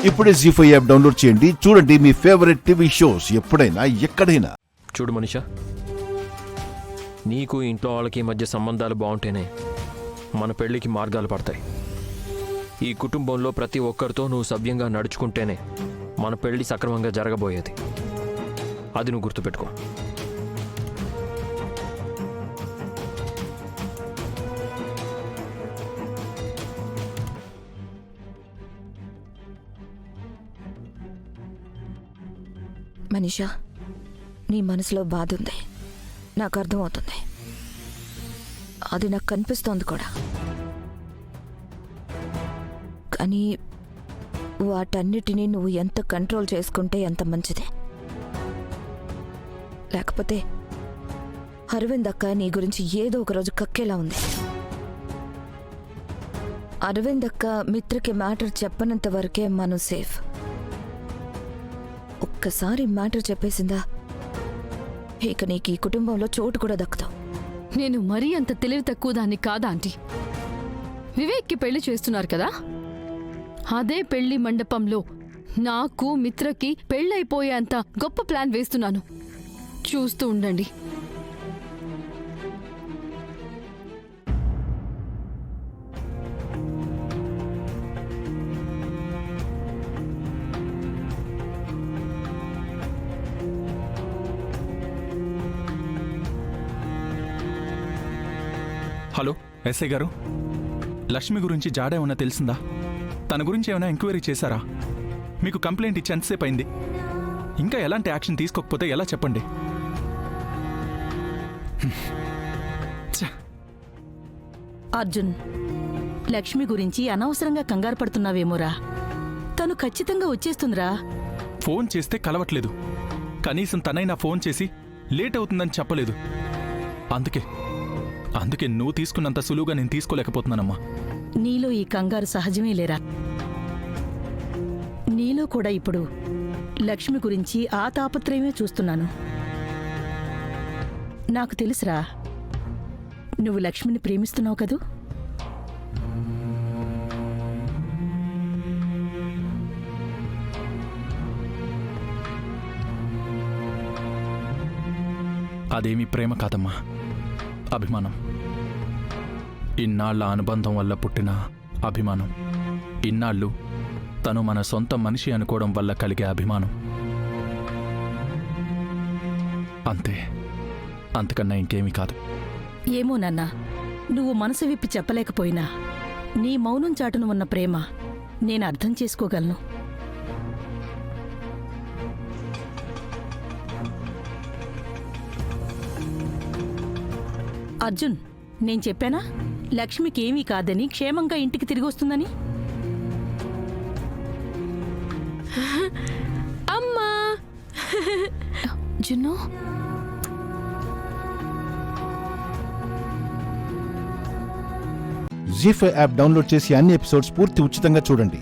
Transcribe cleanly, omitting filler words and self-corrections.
ఇప్పుడే జీ5 app download చేయండి. చూడండి మీ ఫేవరెట్ టీవీ షోస్ ఎప్పుడైనా ఎక్కడైనా. చూడు మనిషా, నీకు ఇంట్లో వాళ్ళకి మధ్య సంబంధాలు బాగుంటేనే మన పెళ్ళికి మార్గాలు పడతాయి. ఈ కుటుంబంలో ప్రతి ఒక్కరితో నువ్వు సభ్యంగా నడుచుకుంటేనే మన పెళ్ళి సక్రమంగా జరగబోయేది. అది నువ్వు గుర్తుపెట్టుకో. మనీషా, నీ మనసులో బాధ ఉంది, నాకు అర్థమవుతుంది. అది నాకు కనిపిస్తోంది కూడా. కానీ వాటన్నిటినీ నువ్వు ఎంత కంట్రోల్ చేసుకుంటే ఎంత మంచిది. లేకపోతే అరవింద్ అక్క నీ గురించి ఏదో ఒకరోజు కక్కేలా ఉంది. అరవింద్ అక్క మిత్రకి మ్యాటర్ చెప్పనంత వరకే మనం సేఫ్. ఒక్కసారి మ్యాటర్ చెప్పేసిందా, ఇక నీకు ఈ కుటుంబంలో చోటు కూడా దక్కుతావు. నేను మరీ అంత తెలివి తక్కువ దాన్ని కాదా ఆంటీ? వివేక్కి పెళ్లి చేస్తున్నారు కదా, అదే పెళ్లి మండపంలో నాకు మిత్రకి పెళ్ళైపోయేంత గొప్ప ప్లాన్ వేస్తున్నాను. చూస్తూ ఉండండి. హలో ఎస్ఐ గారు, లక్ష్మి గురించి జాడేమన్నా తెలిసిందా? తన గురించి ఏమైనా ఎంక్వైరీ చేశారా? మీకు కంప్లైంట్ ఇచ్చి ఎంతసేపు అయింది? ఇంకా ఎలాంటి యాక్షన్ తీసుకోకపోతే ఎలా చెప్పండి? అర్జున్, లక్ష్మి గురించి అనవసరంగా కంగారు పడుతున్నావేమోరా. తను ఖచ్చితంగా వచ్చేస్తుందిరా. ఫోన్ చేస్తే కలవట్లేదు. కనీసం తనైనా ఫోన్ చేసి లేట్ అవుతుందని చెప్పలేదు. అందుకే నువ్వు తీసుకున్నంత సులువుగా నేను తీసుకోలేకపోతున్నానమ్మా. నీలో ఈ కంగారు సహజమే లేరా. నీలో కూడా ఇప్పుడు లక్ష్మి గురించి ఆ తాపత్రయమే చూస్తున్నాను. నాకు తెలుసురా, నువ్వు లక్ష్మిని ప్రేమిస్తున్నావు కదూ. అదేమీ ప్రేమ కాదమ్మా, అభిమానం. ఇన్నాళ్ల అనుబంధం వల్ల పుట్టిన అభిమానం. ఇన్నాళ్ళు తను మన సొంత మనిషి అనుకోవడం వల్ల కలిగే అభిమానం. అంతే, అంతకన్నా ఇంకేమీ కాదు. ఏమో నాన్నా, నువ్వు మనసు విప్పి చెప్పలేకపోయినా నీ మౌనం చాటును ఉన్న ప్రేమ నేను అర్థం చేసుకోగలను. అర్జున్, నేను చెప్పానా లక్ష్మికేమీ కాదని, క్షేమంగా ఇంటికి తిరిగి వస్తుందని? అమ్మా జున్ను, జీ5 యాప్ డౌన్లోడ్ చేసి అన్ని ఎపిసోడ్స్ పూర్తి ఉచితంగా చూడండి.